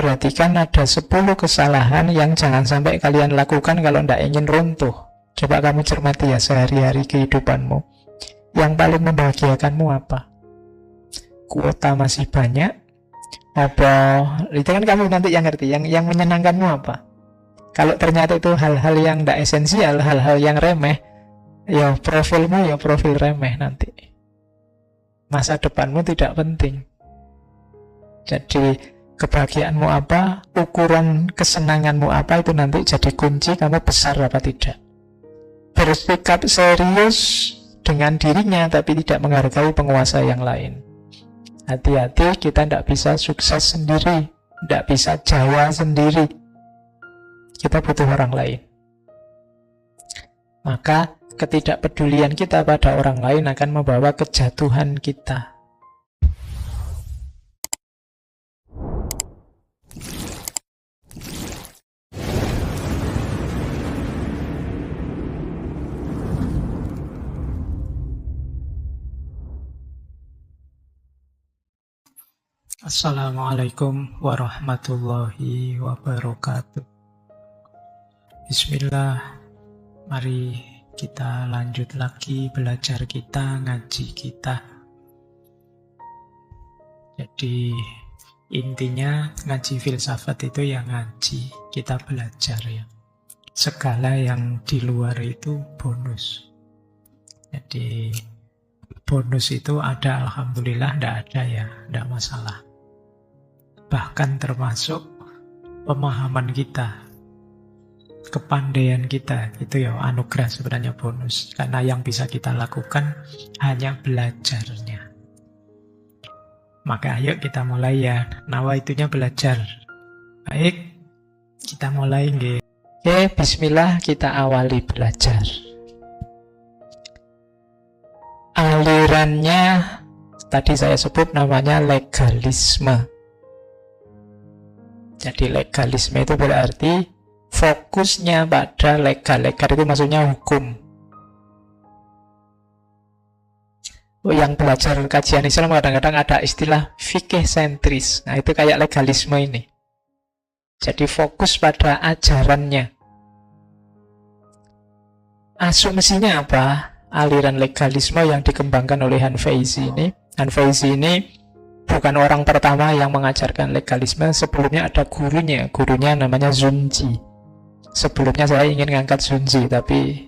perhatikan ada 10 kesalahan yang jangan sampai kalian lakukan kalau tidak ingin runtuh. Coba kamu cermati ya sehari-hari kehidupanmu. Yang paling membahagiakanmu apa? Kuota masih banyak? Apa? Itu kan kamu nanti yang ngerti. Yang menyenangkanmu apa? Kalau ternyata itu hal-hal yang tidak esensial, hal-hal yang remeh, ya profilmu ya profil remeh nanti. Masa depanmu tidak penting. Jadi kebahagiaanmu apa, ukuran kesenanganmu apa, itu nanti jadi kunci kamu besar apa tidak. Bersikap serius dengan dirinya tapi tidak menghargai penguasa yang lain. Hati-hati, kita tidak bisa sukses sendiri, tidak bisa jaya sendiri. Kita butuh orang lain. Maka ketidakpedulian kita pada orang lain akan membawa kejatuhan kita. Assalamualaikum warahmatullahi wabarakatuh. Bismillah. Mari kita lanjut lagi belajar kita, ngaji kita. Jadi intinya ngaji filsafat itu ya ngaji, kita belajar ya. Segala yang di luar itu bonus. Jadi bonus itu ada, alhamdulillah, tidak ada ya, tidak masalah. Bahkan termasuk pemahaman kita, kepandaian kita, itu ya anugerah sebenarnya, bonus. Karena yang bisa kita lakukan hanya belajarnya. Maka ayo kita mulai ya, nawaitunya belajar. Baik, kita mulai nggih. Oke, bismillah, kita awali belajar. Alirannya tadi saya sebut namanya legalisme. Jadi legalisme itu berarti fokusnya pada legal. Legal itu maksudnya hukum. Yang belajar kajian Islam kadang-kadang ada istilah fikih sentris. Nah itu kayak legalisme ini. Jadi fokus pada ajarannya. Asumsinya apa? Aliran legalisme yang dikembangkan oleh Han Feizi ini. Han Feizi ini bukan orang pertama yang mengajarkan legalisme. Sebelumnya ada gurunya. Gurunya namanya Zunzi. Sebelumnya saya ingin ngangkat Zunzi, tapi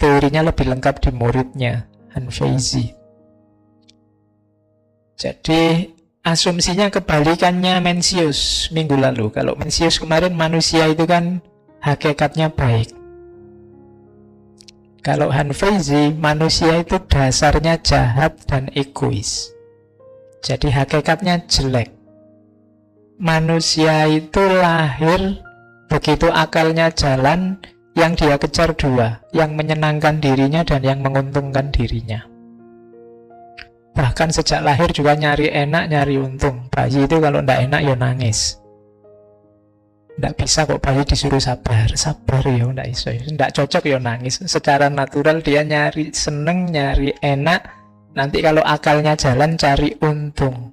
teorinya lebih lengkap di muridnya, Han Feizi. Jadi asumsinya kebalikannya Mencius minggu lalu. Kalau Mencius kemarin manusia itu kan hakikatnya baik. Kalau Han Feizi, manusia itu dasarnya jahat dan egois. Jadi hakikatnya jelek. Manusia itu lahir begitu akalnya jalan, yang dia kejar dua, yang menyenangkan dirinya dan yang menguntungkan dirinya. Bahkan sejak lahir juga nyari enak, nyari untung. Bayi itu kalau tidak enak ya nangis. Tidak bisa kok bayi disuruh sabar ya, tidak bisa. Tidak cocok ya nangis. Secara natural dia nyari seneng, nyari enak. Nanti kalau akalnya jalan cari untung.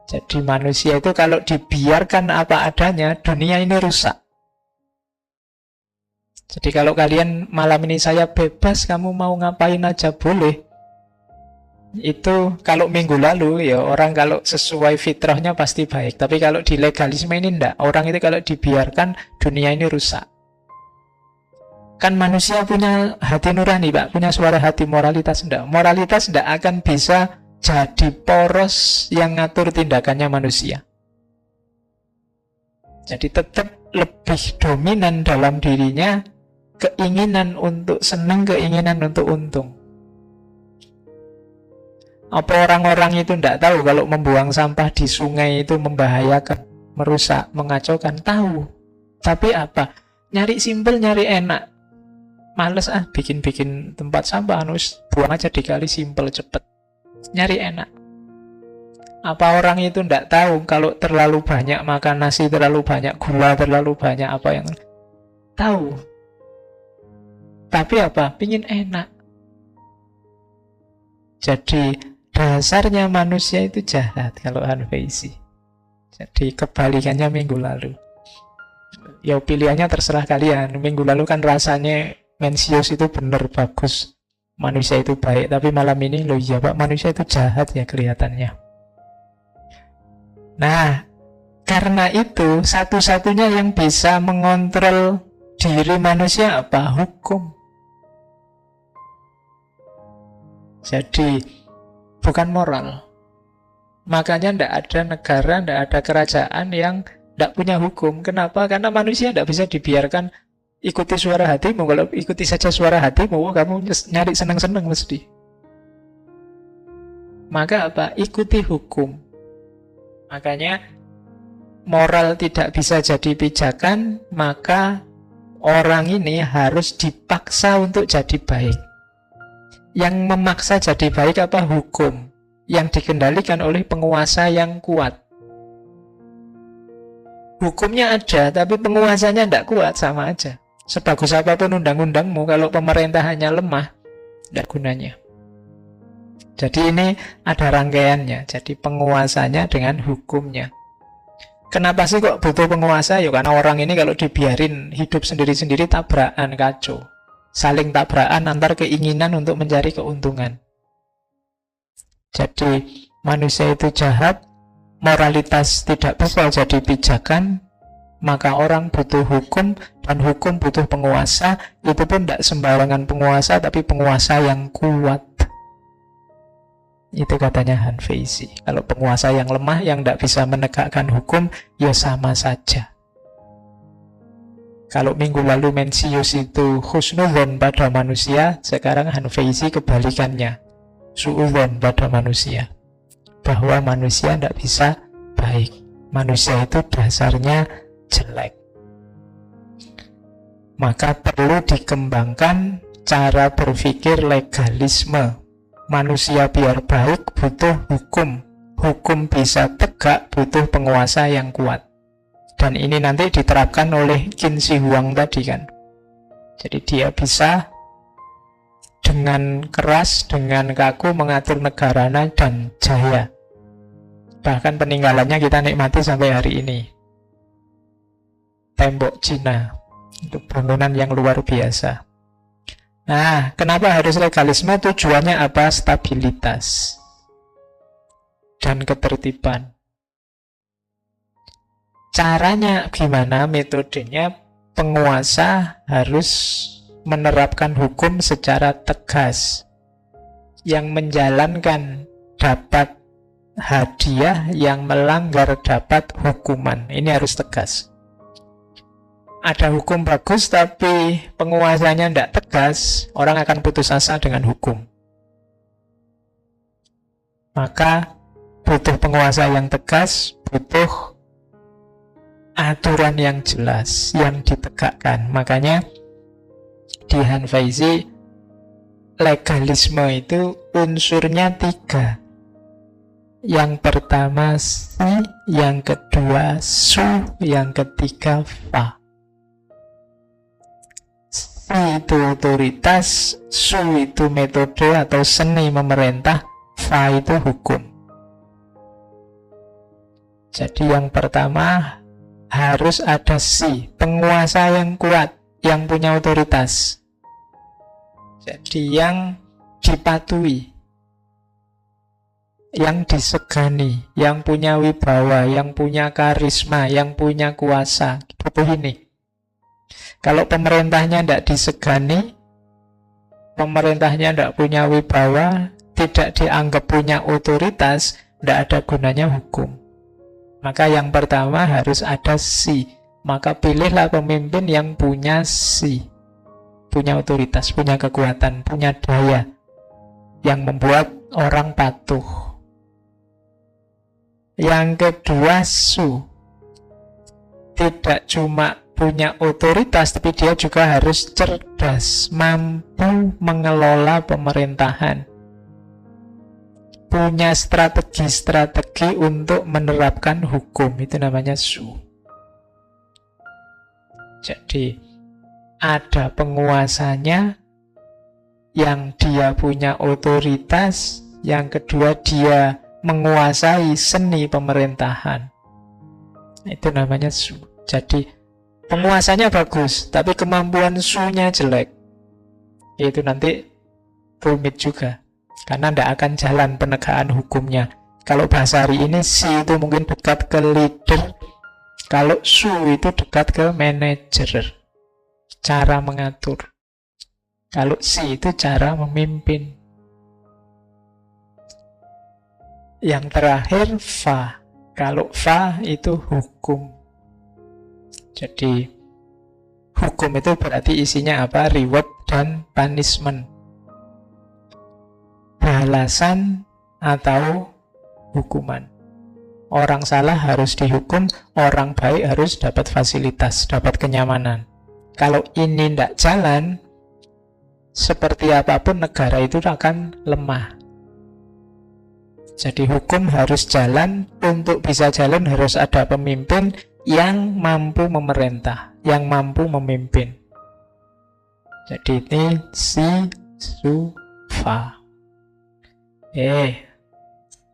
Jadi manusia itu kalau dibiarkan apa adanya, dunia ini rusak. Jadi kalau kalian malam ini saya bebas, kamu mau ngapain aja boleh. Itu kalau minggu lalu ya orang kalau sesuai fitrahnya pasti baik. Tapi kalau di legalisme ini enggak. Orang itu kalau dibiarkan dunia ini rusak. Kan manusia punya hati nurani Pak, punya suara hati, moralitas enggak. Moralitas enggak akan bisa jadi poros yang ngatur tindakannya manusia. Jadi tetap lebih dominan dalam dirinya keinginan untuk senang, keinginan untuk untung. Apa orang-orang itu tidak tahu kalau membuang sampah di sungai itu membahayakan, merusak, mengacaukan? Tahu. Tapi apa? Nyari simpel, nyari enak. Males bikin-bikin tempat sampah, buang aja di kali, simpel, cepet. Nyari enak. Apa orang itu tidak tahu kalau terlalu banyak makan nasi, terlalu banyak gula, terlalu banyak apa yang tahu. Tapi apa? Pingin enak. Jadi dasarnya manusia itu jahat kalau Han Feizi. Jadi kebalikannya minggu lalu. Ya pilihannya terserah kalian. Minggu lalu kan rasanya Mencius itu benar bagus, manusia itu baik. Tapi malam ini loh iya Pak, manusia itu jahat ya kelihatannya. Nah, karena itu satu-satunya yang bisa mengontrol diri manusia apa? Hukum. Jadi bukan moral. Makanya tidak ada negara, tidak ada kerajaan yang tidak punya hukum. Kenapa? Karena manusia tidak bisa dibiarkan ikuti suara hatimu. Kalau ikuti saja suara hatimu, kamu nyari senang-senang mesti. Maka apa? Ikuti hukum. Makanya moral tidak bisa jadi pijakan, maka orang ini harus dipaksa untuk jadi baik. Yang memaksa jadi baik apa? Hukum. Yang dikendalikan oleh penguasa yang kuat. Hukumnya ada, tapi penguasanya tidak kuat, sama aja. Sebagus apapun undang-undangmu, kalau pemerintahannya lemah, tidak gunanya. Jadi ini ada rangkaiannya. Jadi penguasanya dengan hukumnya. Kenapa sih kok butuh penguasa? Ya karena orang ini kalau dibiarin hidup sendiri-sendiri tabrakan, kacau. Saling tabrakan antar keinginan untuk mencari keuntungan. Jadi manusia itu jahat, moralitas tidak bisa jadi pijakan, maka orang butuh hukum, dan hukum butuh penguasa. Itu pun tidak sembarangan penguasa, tapi penguasa yang kuat. Itu katanya Hanfeizi. Kalau penguasa yang lemah, yang tidak bisa menegakkan hukum, ya sama saja. Kalau minggu lalu Mencius itu husnudzon pada manusia, sekarang Hanfeizi kebalikannya, suudzon pada manusia. Bahwa manusia tidak bisa baik. Manusia itu dasarnya jelek. Maka perlu dikembangkan cara berpikir legalisme. Manusia biar baik butuh hukum. Hukum bisa tegak butuh penguasa yang kuat. Dan ini nanti diterapkan oleh Qin Shi Huang tadi kan. Jadi dia bisa dengan keras, dengan kaku mengatur negaranya dan jaya. Bahkan peninggalannya kita nikmati sampai hari ini. Tembok Cina, itu bangunan yang luar biasa. Nah, kenapa harus legalisme? Tujuannya apa? Stabilitas dan ketertiban. Caranya gimana? Metodenya penguasa harus menerapkan hukum secara tegas. Yang menjalankan dapat hadiah, yang melanggar dapat hukuman. Ini harus tegas. Ada hukum bagus tapi penguasanya tidak tegas, orang akan putus asa dengan hukum. Maka butuh penguasa yang tegas, butuh aturan yang jelas, yang ditegakkan. Makanya di Hanfeizi legalisme itu unsurnya 3. Yang pertama si, yang kedua su, yang ketiga fa. Si itu otoritas, su itu metode atau seni memerintah, fa itu hukum. Jadi yang pertama harus ada si, penguasa yang kuat, yang punya otoritas. Jadi yang dipatuhi, yang disegani, yang punya wibawa, yang punya karisma, yang punya kuasa. Butuh ini. Kalau pemerintahnya tidak disegani, pemerintahnya tidak punya wibawa, tidak dianggap punya otoritas, tidak ada gunanya hukum. Maka yang pertama harus ada si. Maka pilihlah pemimpin yang punya si, punya otoritas, punya kekuatan, punya daya, yang membuat orang patuh. Yang kedua su, tidak cuma punya otoritas, tapi dia juga harus cerdas, mampu mengelola pemerintahan, punya strategi-strategi untuk menerapkan hukum. Itu namanya su. Jadi ada penguasanya, yang dia punya otoritas, yang kedua dia menguasai seni pemerintahan. Itu namanya su. Jadi penguasanya bagus, tapi kemampuan su-nya jelek. Itu nanti rumit juga, karena tidak akan jalan penegakan hukumnya. Kalau bahasa hari ini, si itu mungkin dekat ke leader, kalau su itu dekat ke manajer, cara mengatur. Kalau si itu cara memimpin. Yang terakhir fa. Kalau fa itu hukum. Jadi hukum itu berarti isinya apa? Reward dan punishment. Balasan atau hukuman. Orang salah harus dihukum, orang baik harus dapat fasilitas, dapat kenyamanan. Kalau ini tidak jalan, seperti apapun negara itu akan lemah. Jadi hukum harus jalan, untuk bisa jalan harus ada pemimpin yang mampu memerintah, yang mampu memimpin. Jadi ini si, su, fa.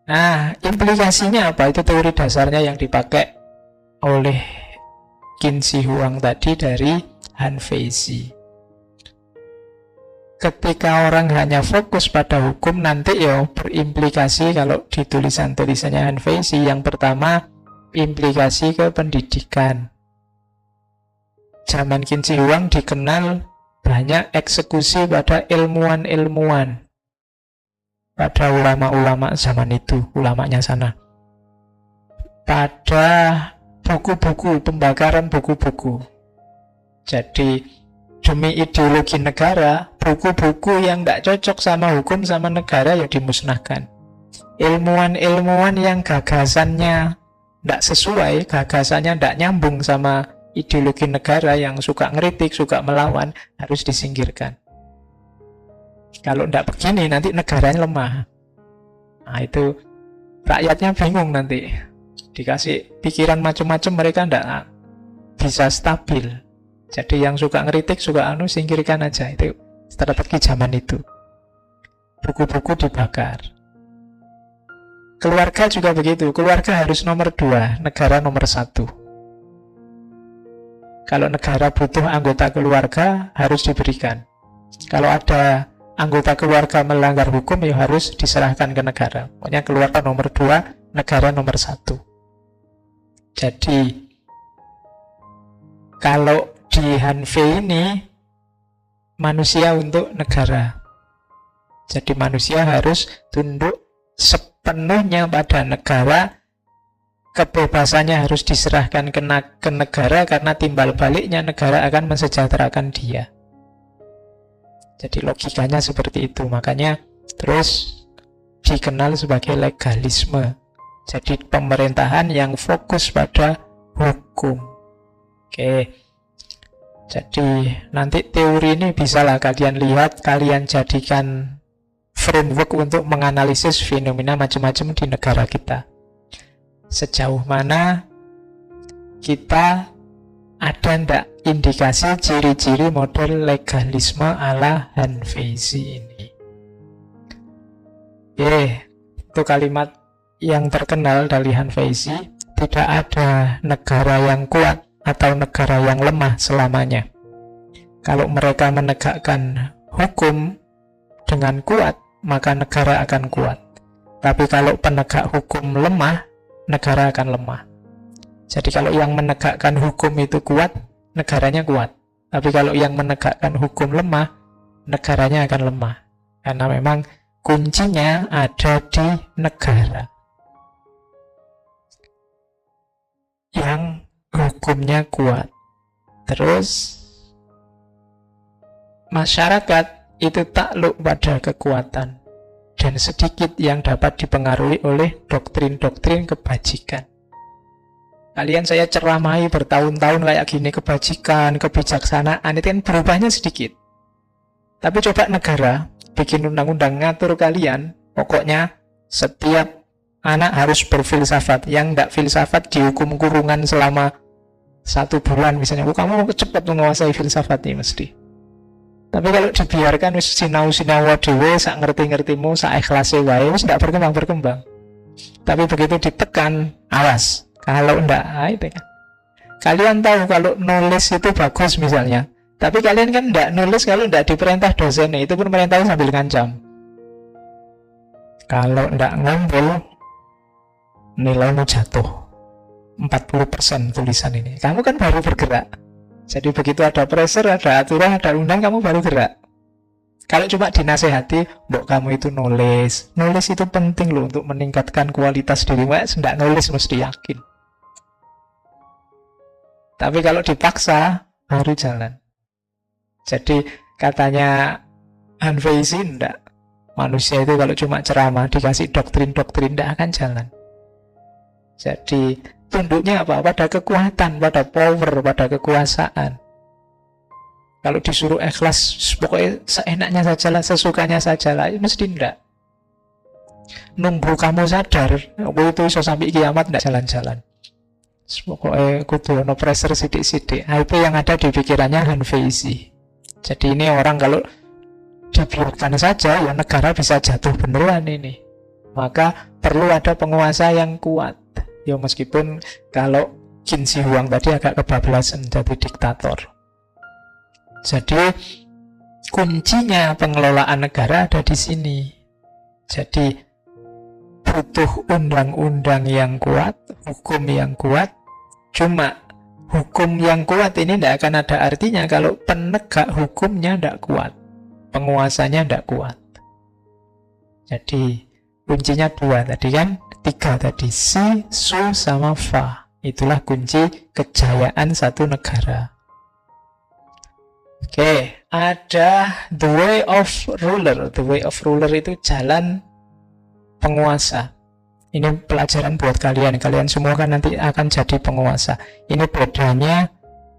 Nah, implikasinya apa? Itu teori dasarnya yang dipakai oleh Qin Shi Huang tadi dari Han Feizi. Ketika orang hanya fokus pada hukum, nanti ya berimplikasi kalau di tulisan-tulisannya Han Feizi. Yang pertama, implikasi ke pendidikan. Zaman Qin Shi Huang dikenal banyak eksekusi pada ilmuwan-ilmuwan, pada ulama-ulama zaman itu, ulamanya sana. Pada buku-buku, pembakaran buku-buku. Jadi demi ideologi negara, buku-buku yang tidak cocok sama hukum sama negara ya dimusnahkan. Ilmuwan-ilmuwan yang gagasannya tidak sesuai, gagasannya tidak nyambung sama ideologi negara, yang suka ngeritik, suka melawan, harus disingkirkan. Kalau tidak begini, nanti negaranya lemah. Nah itu rakyatnya bingung nanti. Dikasih pikiran macam-macam, mereka tidak bisa stabil. Jadi yang suka ngeritik, suka singkirkan aja. Itu strategi zaman itu. Buku-buku dibakar. Keluarga juga begitu. Keluarga harus nomor 2, negara nomor 1. Kalau negara butuh anggota keluarga, harus diberikan. Kalau ada anggota keluarga melanggar hukum, ya harus diserahkan ke negara. Pokoknya keluarga nomor 2, negara nomor 1. Jadi kalau di Hanfei ini manusia untuk negara. Jadi manusia harus tunduk sepenuhnya pada negara. Kebebasannya harus diserahkan ke negara, karena timbal baliknya negara akan mensejahterakan dia. Jadi logikanya seperti itu. Makanya terus dikenal sebagai legalisme. Jadi pemerintahan yang fokus pada hukum. Oke. Jadi nanti teori ini bisalah kalian lihat, kalian jadikan framework untuk menganalisis fenomena macam-macam di negara kita. Sejauh mana kita ada ndak indikasi ciri-ciri model legalisme ala Han Feizi ini. Itu kalimat yang terkenal dari Han Feizi. Tidak ada negara yang kuat atau negara yang lemah selamanya. Kalau mereka menegakkan hukum dengan kuat, maka negara akan kuat. Tapi kalau penegak hukum lemah, negara akan lemah. Jadi kalau yang menegakkan hukum itu kuat, negaranya kuat. Tapi kalau yang menegakkan hukum lemah, negaranya akan lemah. Karena memang kuncinya ada di negara yang hukumnya kuat. Terus masyarakat itu takluk pada kekuatan, dan sedikit yang dapat dipengaruhi oleh doktrin-doktrin kebajikan. Kalian saya ceramahi bertahun-tahun kayak gini, kebajikan, kebijaksanaan, itu kan berubahnya sedikit. Tapi coba negara bikin undang-undang ngatur kalian, pokoknya setiap anak harus berfilsafat. Yang tidak filsafat dihukum kurungan selama 1 bulan misalnya. Kamu cepat menguasai filsafat ini mesti. Tapi kalau dibiarkan wis sinau-sinau dhewe, sak ngerti-ngertimu, sak ikhlase wae, wis ndak berkembang. Tapi begitu ditekan, awas. Kalau enggak, itu kan. Kalian tahu kalau nulis itu bagus misalnya, tapi kalian kan enggak nulis kalau enggak diperintah dosen, itu pun perintahnya sambil ngancam. Kalau enggak ngumpul, nilaimu jatuh 40% tulisan ini. Kamu kan baru bergerak. Jadi begitu ada pressure, ada aturan, ada undang, kamu baru gerak. Kalau cuma dinasehati, mbok kamu itu nulis. Nulis itu penting loh untuk meningkatkan kualitas dirimu. Enggak nulis mesti yakin. Tapi kalau dipaksa, baru jalan. Jadi katanya Hanfeizi, enggak. Manusia itu kalau cuma ceramah, dikasih doktrin-doktrin, enggak akan jalan. Jadi tunduknya apa? Pada kekuatan, pada power, pada kekuasaan. Kalau disuruh ikhlas, pokoknya seenaknya sajalah, sesukanya sajalah, mesti enggak. Nunggu kamu sadar, itu bisa sampai kiamat enggak jalan-jalan. Pokoknya kudu ono pressure sidik-sidik. Nah, itu yang ada di pikirannya Hanfeizi. Jadi ini orang kalau dibiarkan saja, ya negara bisa jatuh beneran ini. Maka perlu ada penguasa yang kuat. Ya meskipun kalau Qin Shi Huang tadi agak kebablasan jadi diktator. Jadi kuncinya pengelolaan negara ada di sini. Jadi butuh undang-undang yang kuat, hukum yang kuat. Cuma hukum yang kuat ini tidak akan ada artinya kalau penegak hukumnya tidak kuat, penguasanya tidak kuat. Jadi kuncinya dua tadi kan, tiga tadi, si, su, sama fa. Itulah kunci kejayaan satu negara. Oke, ada the way of ruler. The way of ruler itu jalan penguasa. Ini pelajaran buat kalian. Kalian semua kan nanti akan jadi penguasa. Ini bedanya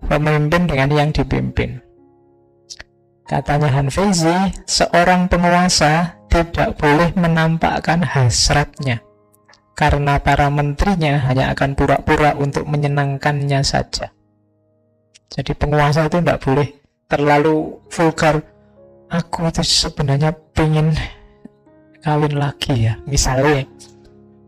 pemimpin dengan yang dipimpin. Katanya Hanfeizi, seorang penguasa tidak boleh menampakkan hasratnya, karena para menterinya hanya akan pura-pura untuk menyenangkannya saja. Jadi penguasa itu tidak boleh terlalu vulgar. Aku itu sebenarnya pengen kawin lagi ya, misalnya.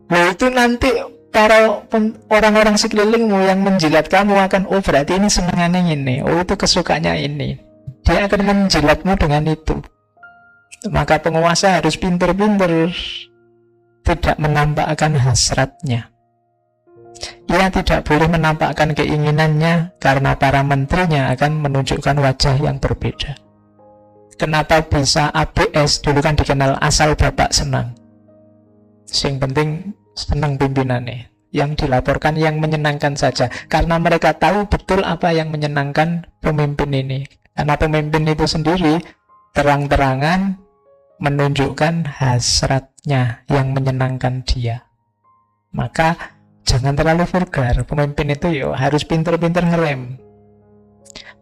Nah itu nanti para orang-orang sekelilingmu yang menjilat kamu akan, oh berarti ini senangannya ini, oh itu kesukanya ini. Dia akan menjilatmu dengan itu. Maka penguasa harus pinter-pinter tidak menampakkan hasratnya. Ia tidak boleh menampakkan keinginannya karena para menterinya akan menunjukkan wajah yang berbeda. Kenapa bisa ABS? Dulu kan dikenal asal bapak senang. Yang penting senang pimpinannya. Yang dilaporkan yang menyenangkan saja. Karena mereka tahu betul apa yang menyenangkan pemimpin ini. Karena pemimpin itu sendiri terang-terangan menunjukkan hasratnya yang menyenangkan dia. Maka jangan terlalu vulgar. Pemimpin itu harus pinter-pinter ngerem.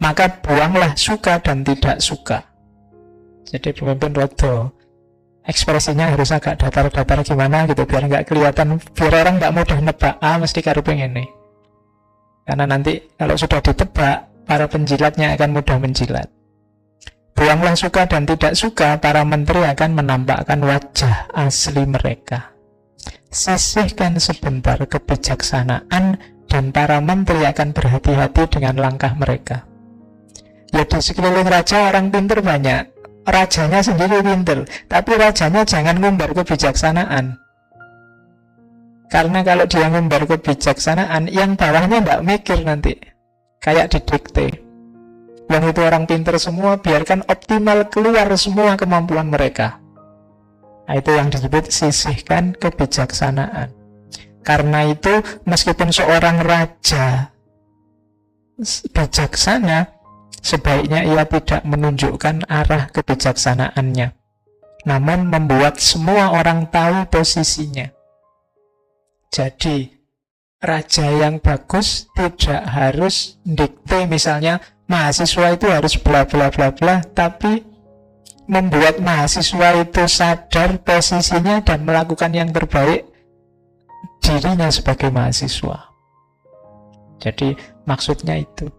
Maka buanglah suka dan tidak suka. Jadi pemimpin rodo, ekspresinya harus agak datar-datar gimana gitu, biar nggak kelihatan, biar orang nggak mudah nebak, mesti karuping ini. Karena nanti kalau sudah ditebak, para penjilatnya akan mudah menjilat. Buanglah suka dan tidak suka, para menteri akan menampakkan wajah asli mereka. Sisihkan sebentar kebijaksanaan dan para menteri akan berhati-hati dengan langkah mereka. Ya di sekeliling raja orang pintar banyak, rajanya sendiri pintar, tapi rajanya jangan ngumbar kebijaksanaan. Karena kalau dia ngumbar kebijaksanaan, yang bawahnya tidak mikir nanti, kayak didikte. Yang itu orang pintar semua, biarkan optimal keluar semua kemampuan mereka. Nah, itu yang disebut sisihkan kebijaksanaan. Karena itu meskipun seorang raja bijaksana, sebaiknya ia tidak menunjukkan arah kebijaksanaannya, namun membuat semua orang tahu posisinya. Jadi raja yang bagus tidak harus dikte misalnya mahasiswa itu harus bla bla bla bla, tapi membuat mahasiswa itu sadar posisinya dan melakukan yang terbaik dirinya sebagai mahasiswa. Jadi maksudnya itu,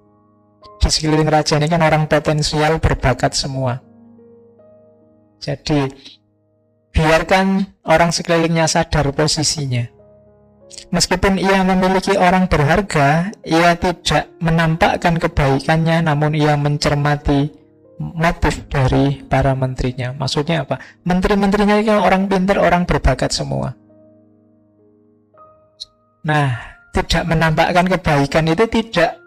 di sekeliling raja ini kan orang potensial berbakat semua. Jadi biarkan orang sekelilingnya sadar posisinya. Meskipun ia memiliki orang berharga, ia tidak menampakkan kebaikannya, namun ia mencermati motif dari para menterinya. Maksudnya apa? Menteri-menterinya itu orang pintar, orang berbakat semua. Nah, tidak menampakkan kebaikan itu tidak,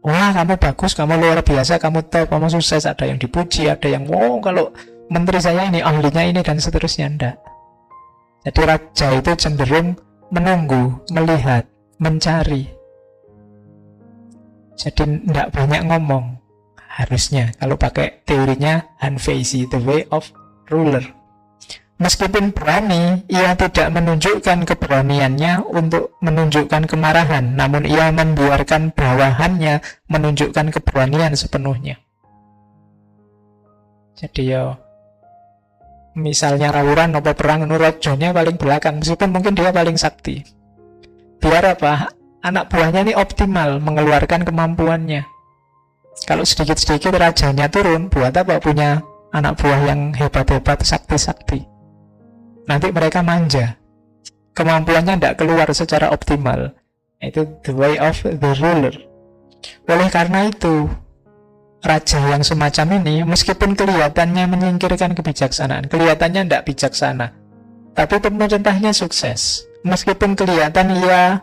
wah kamu bagus, kamu luar biasa, kamu top, kamu sukses. Ada yang dipuji, ada yang, wow kalau menteri saya ini, ahlinya ini, dan seterusnya. Enggak. Jadi raja itu cenderung menunggu, melihat, mencari. Jadi tidak banyak ngomong. Harusnya, kalau pakai teorinya Hanfei, the way of ruler. Meskipun berani, ia tidak menunjukkan keberaniannya untuk menunjukkan kemarahan, namun ia membiarkan bawahannya menunjukkan keberanian sepenuhnya. Jadi ya, misalnya rawuran apa perang, Nurajonya paling belakang, meskipun mungkin dia paling sakti. Biar apa? Anak buahnya ini optimal mengeluarkan kemampuannya. Kalau sedikit-sedikit rajanya turun, buat apa punya anak buah yang hebat-hebat, sakti-sakti? Nanti mereka manja, kemampuannya tidak keluar secara optimal. Itu the way of the ruler. Oleh karena itu, raja yang semacam ini, meskipun kelihatannya menyingkirkan kebijaksanaan, kelihatannya tidak bijaksana, tapi pemerintahnya sukses. Meskipun kelihatan ia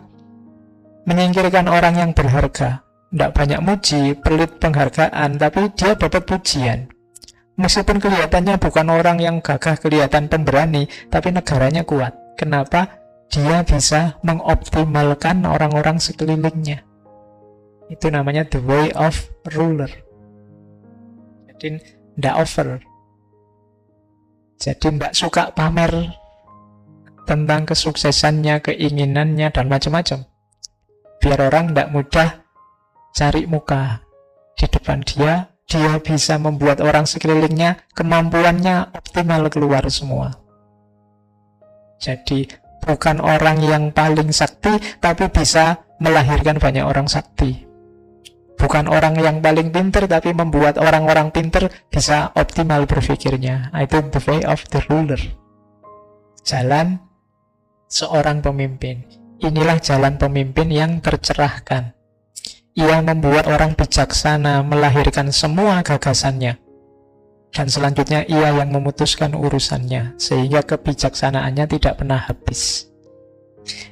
menyingkirkan orang yang berharga, tidak banyak muji, pelit penghargaan, tapi dia dapat pujian. Meskipun kelihatannya bukan orang yang gagah, kelihatan pemberani, tapi negaranya kuat. Kenapa? Dia bisa mengoptimalkan orang-orang sekelilingnya. Itu namanya the way of ruler. Jadi tidak over. Jadi tidak suka pamer tentang kesuksesannya, keinginannya, dan macam-macam. Biar orang tidak mudah cari muka di depan dia. Dia bisa membuat orang sekelilingnya kemampuannya optimal keluar semua. Jadi bukan orang yang paling sakti, tapi bisa melahirkan banyak orang sakti. Bukan orang yang paling pintar, tapi membuat orang-orang pintar bisa optimal berpikirnya. Itu the way of the ruler. Jalan seorang pemimpin. Inilah jalan pemimpin yang tercerahkan. Ia membuat orang bijaksana, melahirkan semua gagasannya. Dan selanjutnya ia yang memutuskan urusannya, sehingga kebijaksanaannya tidak pernah habis.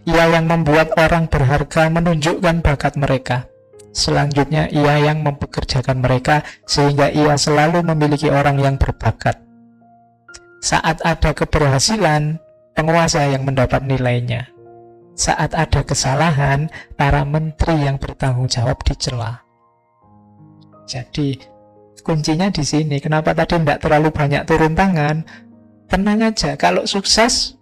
Ia yang membuat orang berharga menunjukkan bakat mereka. Selanjutnya ia yang mempekerjakan mereka, sehingga ia selalu memiliki orang yang berbakat. Saat ada keberhasilan, penguasa yang mendapat nilainya. Saat ada kesalahan, para menteri yang bertanggung jawab dicela. Jadi kuncinya di sini. Kenapa tadi tidak terlalu banyak turun tangan? Tenang aja, kalau sukses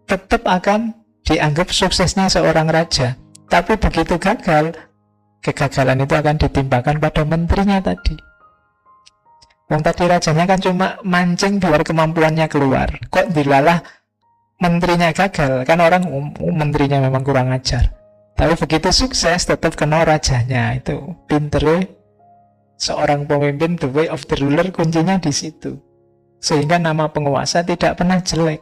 tetap akan dianggap suksesnya seorang raja. Tapi begitu gagal, kegagalan itu akan ditimpakan pada menterinya tadi. Yang tadi rajanya kan cuma mancing biar kemampuannya keluar. Kok dilalah menterinya gagal, kan orang menterinya memang kurang ajar. Tapi begitu sukses tetap kena rajanya. Itu pinter seorang pemimpin, the way of the ruler, kuncinya di situ. Sehingga nama penguasa tidak pernah jelek.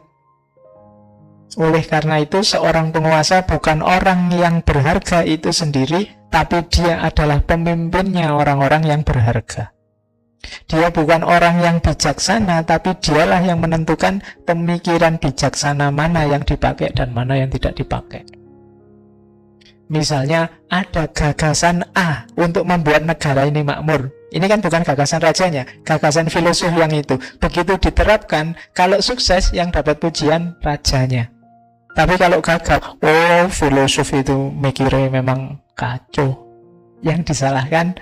Oleh karena itu seorang penguasa bukan orang yang berharga itu sendiri, tapi dia adalah pemimpinnya orang-orang yang berharga. Dia bukan orang yang bijaksana, tapi dialah yang menentukan pemikiran bijaksana mana yang dipakai dan mana yang tidak dipakai. Misalnya ada gagasan A untuk membuat negara ini makmur. Ini kan bukan gagasan rajanya, gagasan filosof yang itu. Begitu diterapkan, kalau sukses yang dapat pujian rajanya. Tapi kalau gagal, oh filosof itu mikirnya memang kacau. Yang disalahkan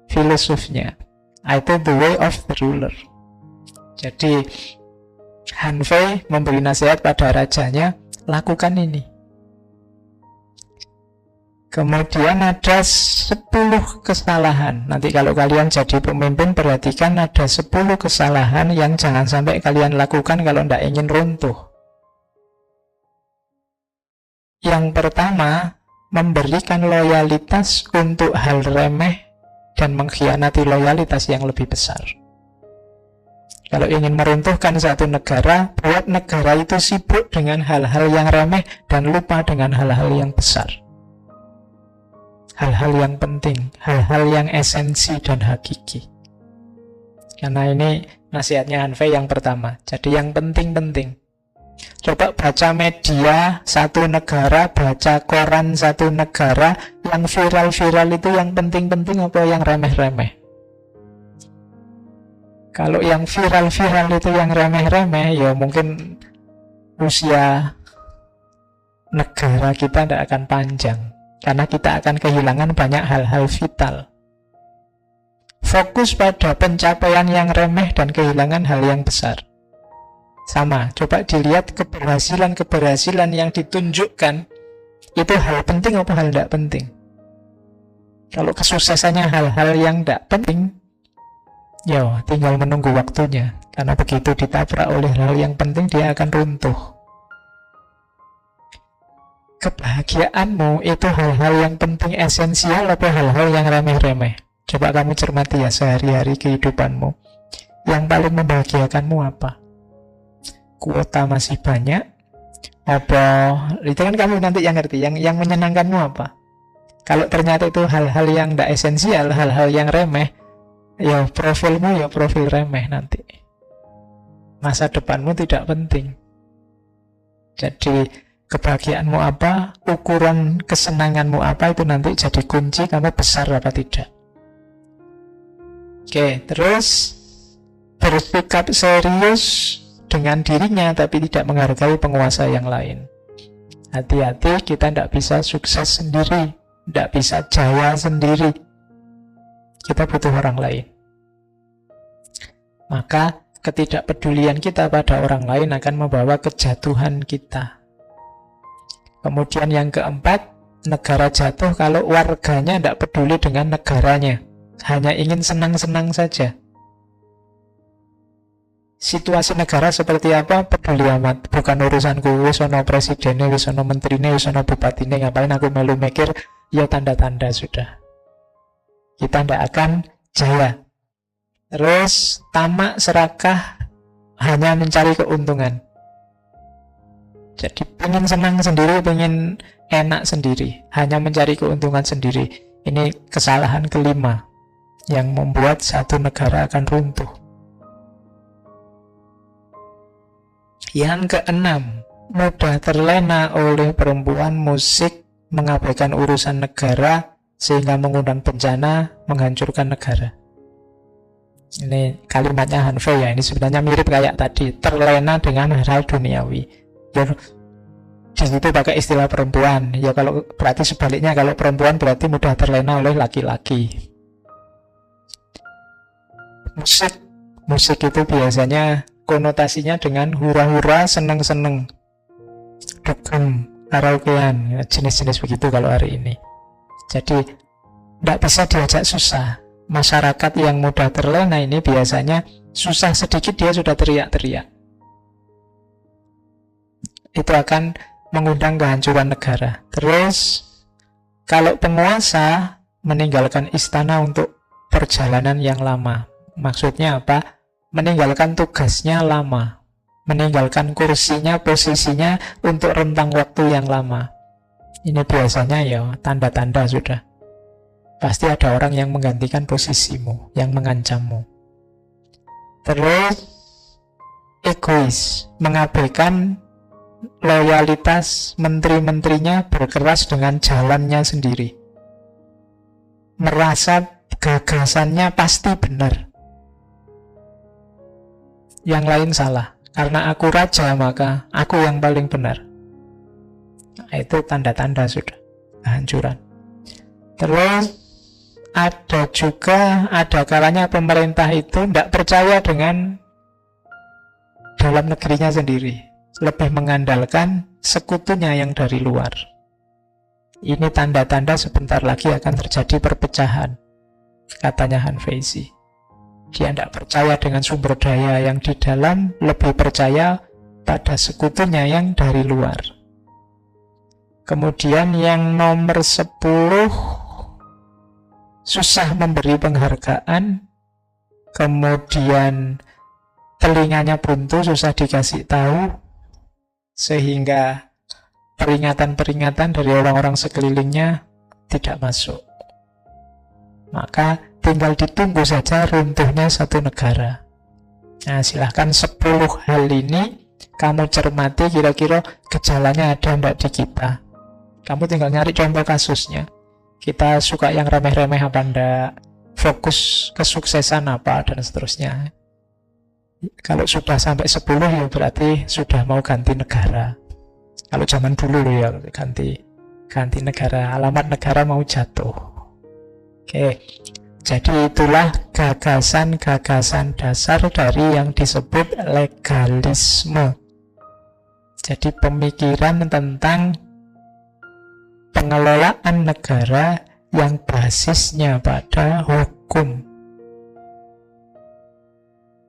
filosofnya. Itu the way of the ruler. Jadi Hanfei memberi nasihat pada rajanya, lakukan ini. Kemudian ada 10 kesalahan. Nanti kalau kalian jadi pemimpin, perhatikan ada 10 kesalahan yang jangan sampai kalian lakukan kalau tidak ingin runtuh. Yang pertama, memberikan loyalitas untuk hal remeh dan mengkhianati loyalitas yang lebih besar. Kalau ingin meruntuhkan satu negara, buat negara itu sibuk dengan hal-hal yang remeh dan lupa dengan hal-hal yang besar. Hal-hal yang penting, hal-hal yang esensi dan hakiki. Karena ini nasihatnya Hanfei yang pertama. Jadi yang penting-penting. Coba baca media satu negara, baca koran satu negara, yang viral-viral itu yang penting-penting apa yang remeh-remeh? Kalau yang viral-viral itu yang remeh-remeh, ya mungkin usia negara kita tidak akan panjang. Karena kita akan kehilangan banyak hal-hal vital. Fokus pada pencapaian yang remeh dan kehilangan hal yang besar. Sama, coba dilihat keberhasilan-keberhasilan yang ditunjukkan, itu hal penting atau hal tidak penting. Kalau kesuksesannya hal-hal yang tidak penting, ya tinggal menunggu waktunya. Karena begitu ditabrak oleh hal yang penting, dia akan runtuh. Kebahagiaanmu itu hal-hal yang penting esensial atau hal-hal yang remeh-remeh? Coba kamu cermati ya sehari-hari kehidupanmu. Yang paling membahagiakanmu apa? Kuota masih banyak? Apa? Itu kan kamu nanti yang ngerti. Yang menyenangkanmu apa? Kalau ternyata itu hal-hal yang tidak esensial, hal-hal yang remeh, ya profilmu ya profil remeh nanti. Masa depanmu tidak penting. Jadi kebahagiaanmu apa, ukuran kesenanganmu apa, itu nanti jadi kunci kamu besar apa tidak. Oke, terus bersikap serius dengan dirinya tapi tidak menghargai penguasa yang lain. Hati-hati, kita tidak bisa sukses sendiri, tidak bisa jaya sendiri. Kita butuh orang lain. Maka ketidakpedulian kita pada orang lain akan membawa kejatuhan kita. Kemudian yang keempat, negara jatuh kalau warganya tidak peduli dengan negaranya, hanya ingin senang-senang saja. Situasi negara seperti apa, peduli amat. Bukan urusanku, wis ono presidennya, wis ono menterine, wis ono bupatine, ngapain aku melu mikir, ya tanda-tanda sudah. Kita tidak akan jaya. Terus tamak serakah, hanya mencari keuntungan. Jadi pengen senang sendiri, pengen enak sendiri, hanya mencari keuntungan sendiri. Ini kesalahan kelima yang membuat satu negara akan runtuh. Yang keenam, mudah terlena oleh perempuan, musik, mengabaikan urusan negara, sehingga mengundang bencana, menghancurkan negara. Ini kalimatnya Hanfei ya, ini sebenarnya mirip kayak tadi, terlena dengan hal duniawi. Ya, di situ pakai istilah perempuan. Ya kalau berarti sebaliknya, kalau perempuan berarti mudah terlena oleh laki-laki. Musik itu biasanya konotasinya dengan hura-hura, seneng-seneng, dugem, karaokean, jenis-jenis begitu kalau hari ini. Jadi tidak bisa diajak susah. Masyarakat yang mudah terlena ini biasanya susah sedikit dia sudah teriak-teriak. Itu akan mengundang kehancuran negara. Terus kalau penguasa meninggalkan istana untuk perjalanan yang lama, maksudnya apa? Meninggalkan tugasnya lama, meninggalkan kursinya, posisinya untuk rentang waktu yang lama. Ini biasanya ya tanda-tanda sudah. Pasti ada orang yang menggantikan posisimu, yang mengancammu. Terus egois, mengabaikan loyalitas menteri-menterinya, berkeras dengan jalannya sendiri. Merasa gagasannya pasti benar, yang lain salah. Karena aku raja, maka aku yang paling benar. Nah, itu tanda-tanda sudah kehancuran. Terus ada kalanya pemerintah itu tidak percaya dengan dalam negerinya sendiri, lebih mengandalkan sekutunya yang dari luar. Ini tanda-tanda sebentar lagi akan terjadi perpecahan, katanya Hanfei. Dia tidak percaya dengan sumber daya yang di dalam, lebih percaya pada sekutunya yang dari luar. Kemudian yang nomor 10, susah memberi penghargaan, kemudian telinganya buntu, susah dikasih tahu, sehingga peringatan-peringatan dari orang-orang sekelilingnya tidak masuk. Maka tinggal ditunggu saja runtuhnya satu negara. Nah, silahkan 10 hal ini kamu cermati kira-kira gejalanya ada enggak di kita. Kamu tinggal nyari contoh kasusnya. Kita suka yang remeh-remeh apa enggak, fokus kesuksesan apa, dan seterusnya. Kalau sudah sampai 10 ya berarti sudah mau ganti negara. Kalau zaman dulu ya ganti negara, alamat negara mau jatuh. Oke. Jadi itulah gagasan-gagasan dasar dari yang disebut legalisme. Jadi pemikiran tentang pengelolaan negara yang basisnya pada hukum.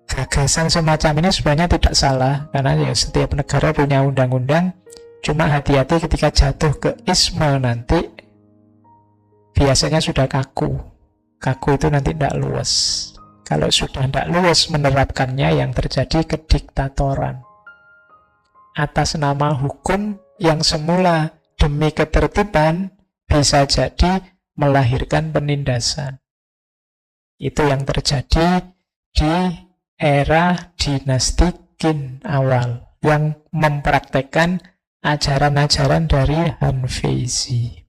Gagasan semacam ini sebenarnya tidak salah, karena ya setiap negara punya undang-undang. Cuma hati-hati ketika jatuh ke isme nanti biasanya sudah kaku. Kaku itu nanti tidak luas. Kalau sudah tidak luas menerapkannya, yang terjadi kediktatoran. Atas nama hukum yang semula demi ketertiban, bisa jadi melahirkan penindasan. Itu yang terjadi di era dinasti Qin awal, yang mempraktekkan ajaran-ajaran dari Han Feizi.